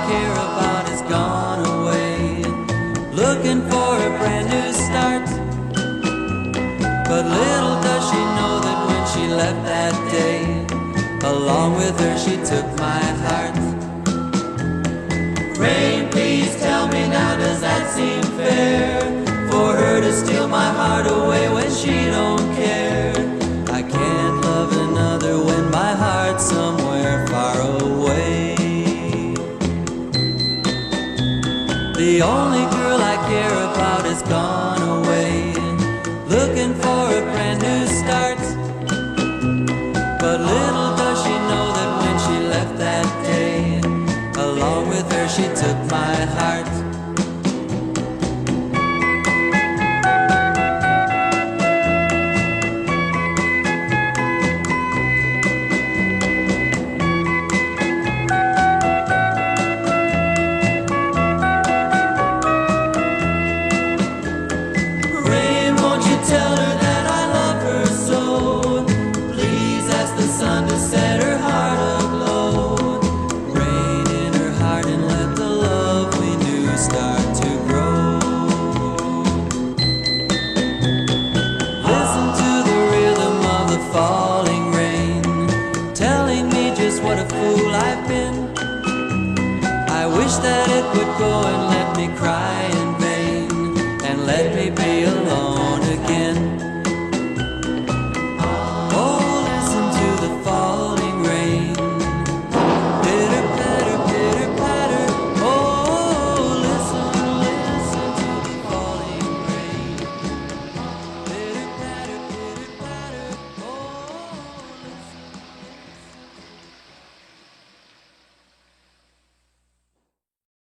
care about has gone away, looking for a brand new start. But little does she know that when she left that day, along with her she took my heart. Rain, please tell me now, does that seem fair? For her to steal my heart away when she don't care. I can't love another when my heart's somewhere far away. The only girl I care about has gone away, looking for a brand new start. But little does she know that when she left that day, along with her she took my heart. Tell her that I love her so. Please ask the sun to set her heart aglow. Rain in her heart and let the love we knew start to grow. Listen to the rhythm of the falling rain, telling me just what a fool I've been. I wish that it would go and let me cry in vain, and let me be alone